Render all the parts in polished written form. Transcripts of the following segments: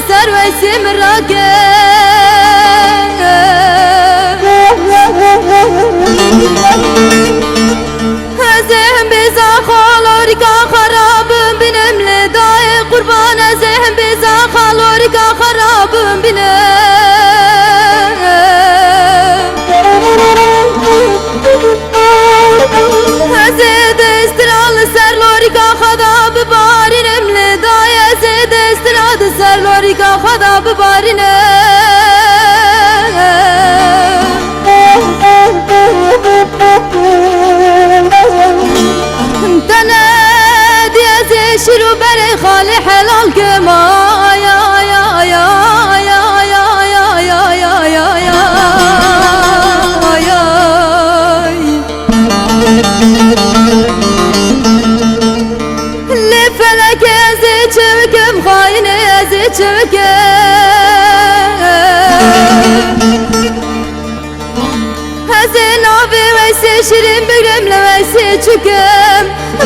سر ويسم الراكب هزهم بزا خالوريكا خراب بنم لداي قربان هزهم بزا خالوريكا خراب بنم هزيد استرال سر لوريكا خدا ببارينم لداي هزيد استرال سر لوريكا خدا ببارينم شروع بري خالي حلال كما يا يا يا يا يا يا يا يا يا يا لفلك ازي çöküm خاين ازي çöküm هزين ابي ويسي شيرين بقرمله ويسي çöküm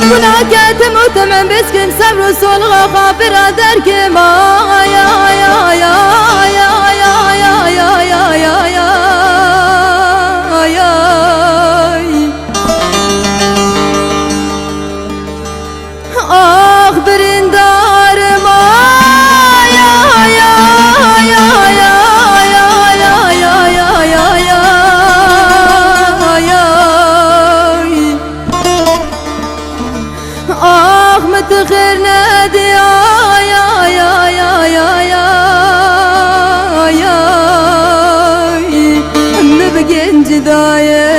buna geldim utamam beskin sabru solga خابر دركم يا يا يا يا يا يا يا يا يا يا ah brindarım ya ya ya ya ya ya ya ya ya ya ah متغير نادي يا يا يا يا يا يا مبقين جدايه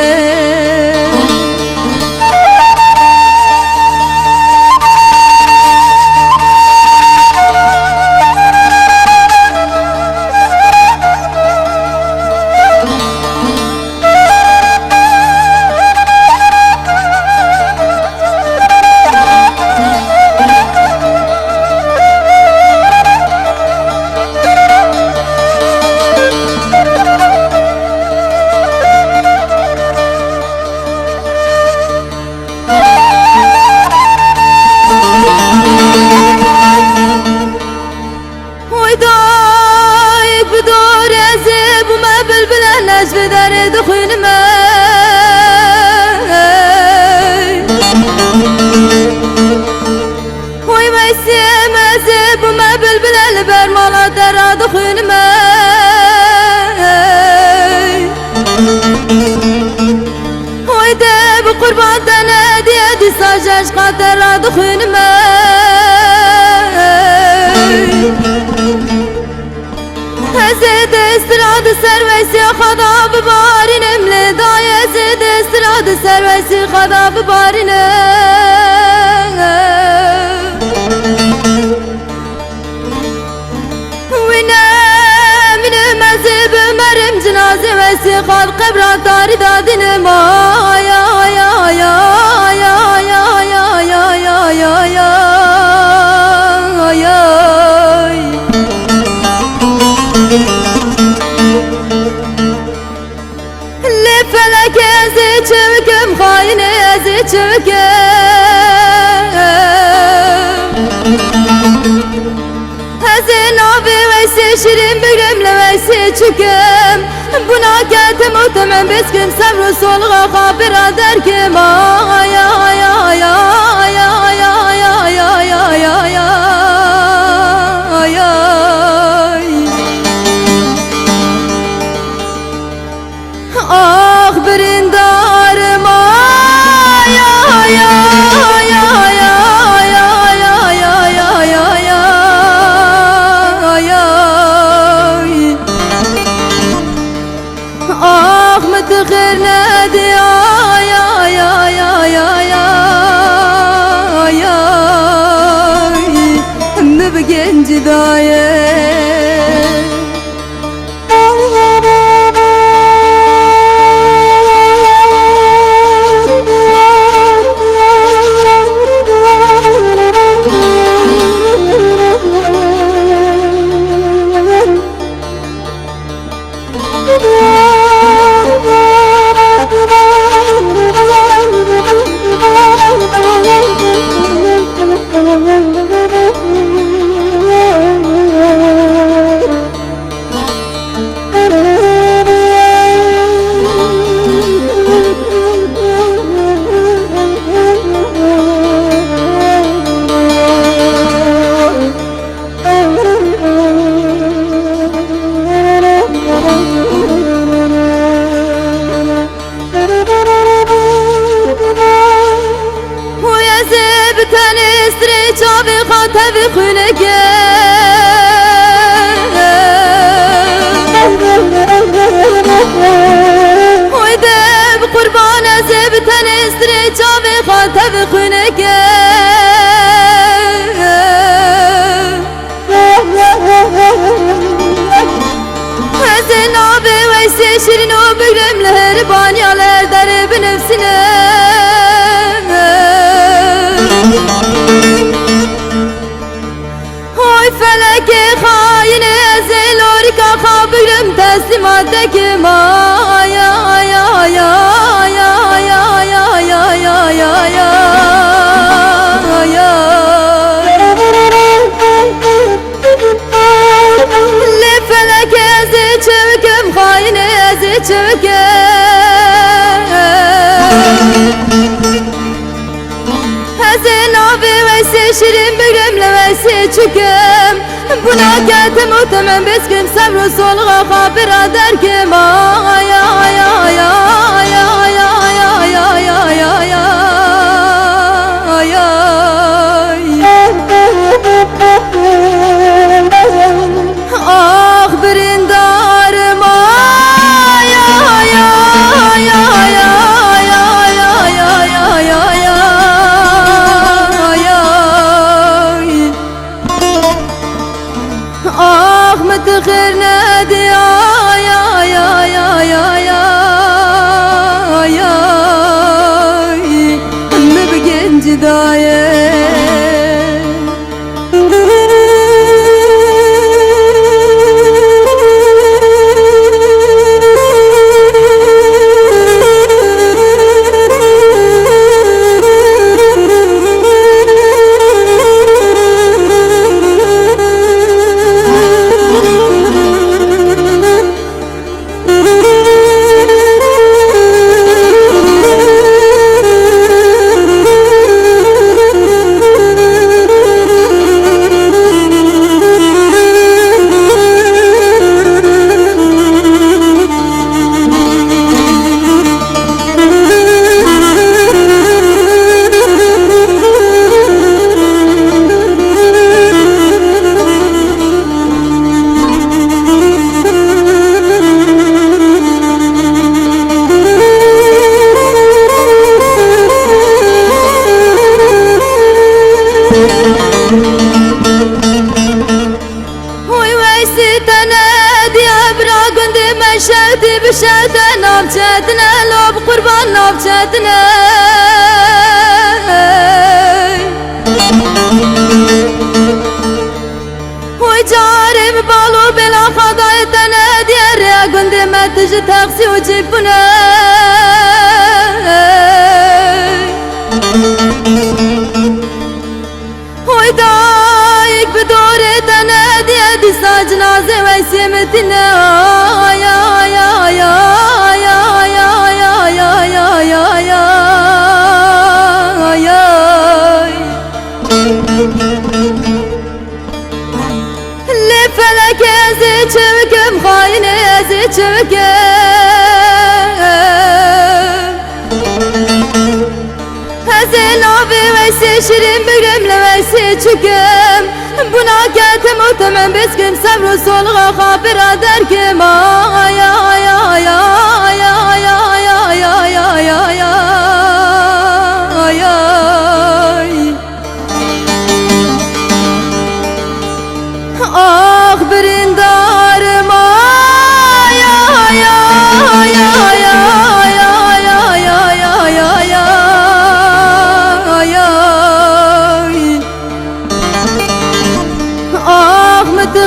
قربان تنادي ادي ساجش قدر دخن ما هزيد استراد سرويسي خدا ببارين امل داي هزيد استراد سرويسي خدا ببارين وينا من مزيب مرم جنازي ويسي خال قبران تاري دادين ما يا يا يا يا يا يا يا يا يا يا لفلك ازي çöküm خاين ازي çöküm هزين ابي ويسي شيرين بقرمله ويسي çöküm buna geldim utamam beskin sabru solga خابر دركم يا يا يا يا يا يا يا يا يا يا ah brindarım ya ya ya ya ya ya ya ya ya ya ah متغير نادي يا يا يا يا يا زبتن استريجا بخاطب خلقك ويدب قربان زبتن استريجا بخاطب خلقك هزن abi veysi şirin o bügrüm lehriban yaler darı benefsine Hoy feleke haine ezel orika habürüm teslimattaki maya ya ya ya ya ya ya ya ya ya ya Le feleke ezi çevküm haine ezi çevküm Hazin abi veysi şirin bügrümle veysi çüküm Buna geldim utamam beskim sabru solga habira derkim Ay ay ay ay ay ay ay ay ay ay ay ay Ah birindarım ay ay ay ay ay خير نادي يا يا يا يا يا يا مبقين جدايه شهدي بشهدة نبجتنا لو بقربان نبجتنا وجاري ببالو بلا خضايتنا ديار يا قند ما تجي تغسي وجيبنا ويدايك بدوري تنادي دي ساجنازي ويسيمتنا يا يا يا يا يا يا يا يا يا يا يا اللي فلك ازي çevkim خاينة ازي çevkim Hazin abi veysi şirin bügrümle veysi çüküm Buna geldim utamam beskim sabru solga habira derkim Ay ay ay ay ay ay ay ay ay ay ay ay Ah birindarım ay ay ay ay ay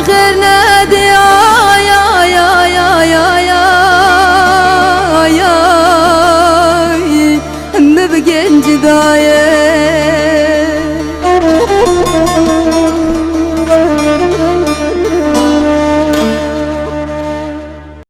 خير نادي